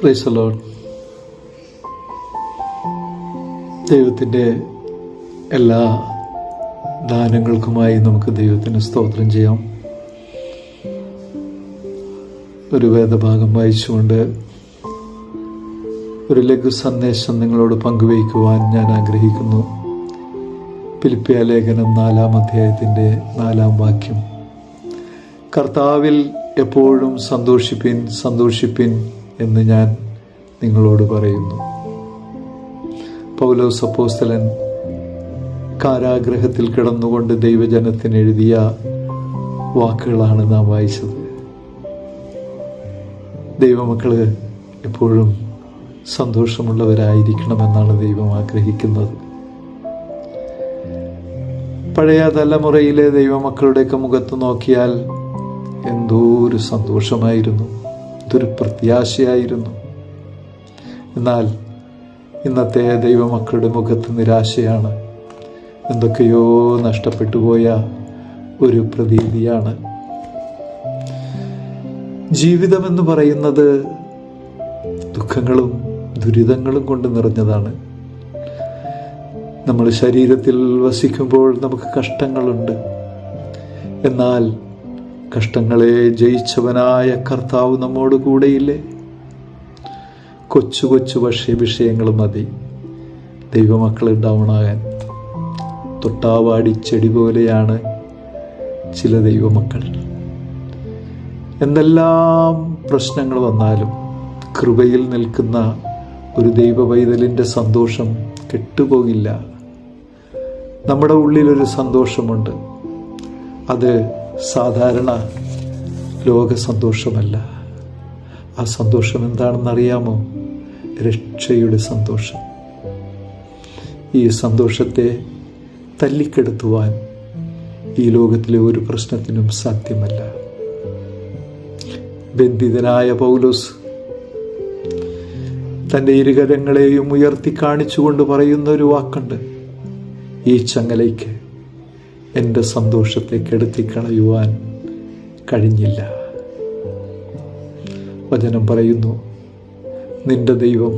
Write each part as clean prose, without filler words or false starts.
Praise the Lord. ദൈവത്തിൻ്റെ എല്ലാ ദാനങ്ങൾക്കുമായി നമുക്ക് ദൈവത്തിന് സ്തോത്രം ചെയ്യാം. ഒരു വേദഭാഗം വായിച്ചുകൊണ്ട് ഒരു ലഘു സന്ദേശം നിങ്ങളോട് പങ്കുവയ്ക്കുവാൻ ഞാൻ ആഗ്രഹിക്കുന്നു. ഫിലിപ്പിയ ലേഖനം 4-ാം അധ്യായത്തിൻ്റെ 4-ാം വാക്യം. കർത്താവിൽ എപ്പോഴും സന്തോഷിപ്പിൻ സന്തോഷിപ്പിൻ എന്ന് ഞാൻ നിങ്ങളോട് പറയുന്നു. പൗലോസ് അപ്പോസ്തലൻ കാരാഗ്രഹത്തിൽ കിടന്നുകൊണ്ട് ദൈവജനത്തിന് എഴുതിയ വാക്കുകളാണ് നാം വായിച്ചത്. ദൈവമക്കള് എപ്പോഴും സന്തോഷമുള്ളവരായിരിക്കണമെന്നാണ് ദൈവം ആഗ്രഹിക്കുന്നത്. പഴയ തലമുറയിലെ ദൈവമക്കളുടെയൊക്കെ മുഖത്ത് നോക്കിയാൽ എന്തോ ഒരു സന്തോഷമായിരുന്നു, എന്തൊരു പ്രത്യാശയായിരുന്നു. എന്നാൽ ഇന്നത്തെ ദൈവമക്കളുടെ മുഖത്ത് നിരാശയാണ്, എന്തൊക്കെയോ നഷ്ടപ്പെട്ടു പോയ ഒരു പ്രതീതിയാണ്. ജീവിതമെന്ന് പറയുന്നത് ദുഃഖങ്ങളും ദുരിതങ്ങളും കൊണ്ട് നിറഞ്ഞതാണ്. നമ്മൾ ശരീരത്തിൽ വസിക്കുമ്പോൾ നമുക്ക് കഷ്ടങ്ങളുണ്ട്. എന്നാൽ കഷ്ടങ്ങളെ ജയിച്ചവനായ കർത്താവ് നമ്മോട് കൂടെയില്ലേ? കൊച്ചു കൊച്ചു വിഷയങ്ങൾ മതി ദൈവമക്കൾ ഡൗണാകാൻ. തൊട്ടാവാടി ചെടി പോലെയാണ് ചില ദൈവമക്കൾ. എന്തെല്ലാം പ്രശ്നങ്ങൾ വന്നാലും കൃപയിൽ നിൽക്കുന്ന ഒരു ദൈവ പൈതലിൻ്റെ സന്തോഷം കെട്ടുപോകില്ല. നമ്മുടെ ഉള്ളിലൊരു സന്തോഷമുണ്ട്. അത് സാധാരണ ലോക സന്തോഷമല്ല. ആ സന്തോഷം എന്താണെന്നറിയാമോ? രക്ഷയുടെ സന്തോഷം. ഈ സന്തോഷത്തെ തല്ലിക്കെടുത്തുവാൻ ഈ ലോകത്തിലെ ഒരു പ്രശ്നത്തിനും സാധ്യമല്ല. ബന്ധിതനായ പൗലോസ് തൻ്റെ ഇരുകരങ്ങളെയും ഉയർത്തി കാണിച്ചുകൊണ്ട് പറയുന്ന ഒരു വാക്കുണ്ട്: ഈ ചങ്ങലയ്ക്ക് എൻ്റെ സന്തോഷത്തെ കെടുത്തിക്കളയുവാൻ കഴിഞ്ഞില്ല. വചനം പറയുന്നു, നിന്റെ ദൈവം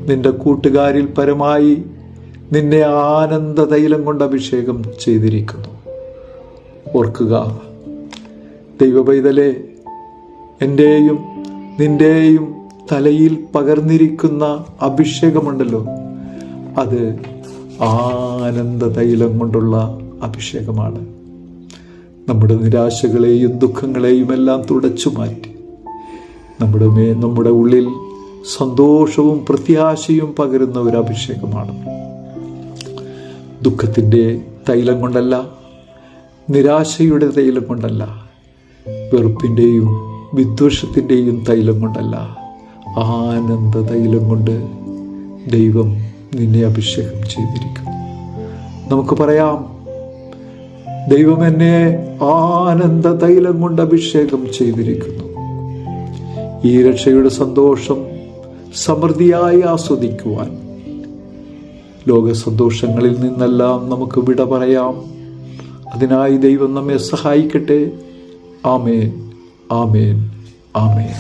നിന്റെ കൂട്ടുകാരിൽ പരമായി നിന്നെ ആനന്ദ തൈലം കൊണ്ട് അഭിഷേകം ചെയ്തിരിക്കുന്നു. ഓർക്കുക, ദൈവപൈതലേ, എൻ്റെയും നിന്റെയും തലയിൽ പകർന്നിരിക്കുന്ന അഭിഷേകമുണ്ടല്ലോ, അത് ആനന്ദ തൈലം കൊണ്ടുള്ള അഭിഷേകമാണ്. നമ്മുടെ നിരാശകളെയും ദുഃഖങ്ങളെയും എല്ലാം തുടച്ചു മാറ്റി നമ്മുടെ ഉള്ളിൽ സന്തോഷവും പ്രത്യാശയും പകരുന്ന ഒരു അഭിഷേകമാണ്. ദുഃഖത്തിൻ്റെ തൈലം കൊണ്ടല്ല, നിരാശയുടെ തൈലം കൊണ്ടല്ല, വെറുപ്പിൻ്റെയും വിദ്വേഷത്തിൻ്റെയും തൈലം കൊണ്ടല്ല, ആനന്ദ തൈലം കൊണ്ട് ദൈവം നിന്നെ അഭിഷേകം ചെയ്തിരിക്കുന്നു. നമുക്ക് പറയാം, ദൈവം എന്നെ ആനന്ദ തൈലം കൊണ്ട് അഭിഷേകം ചെയ്തിരിക്കുന്നു. ഈ രക്ഷയുടെ സന്തോഷം സമൃദ്ധിയായി ആസ്വദിക്കുവാൻ ലോക സന്തോഷങ്ങളിൽ നിന്നെല്ലാം നമുക്ക് വിട പറയാം. അതിനായി ദൈവം നമ്മെ സഹായിക്കട്ടെ. ആമേൻ, ആമേൻ, ആമേൻ.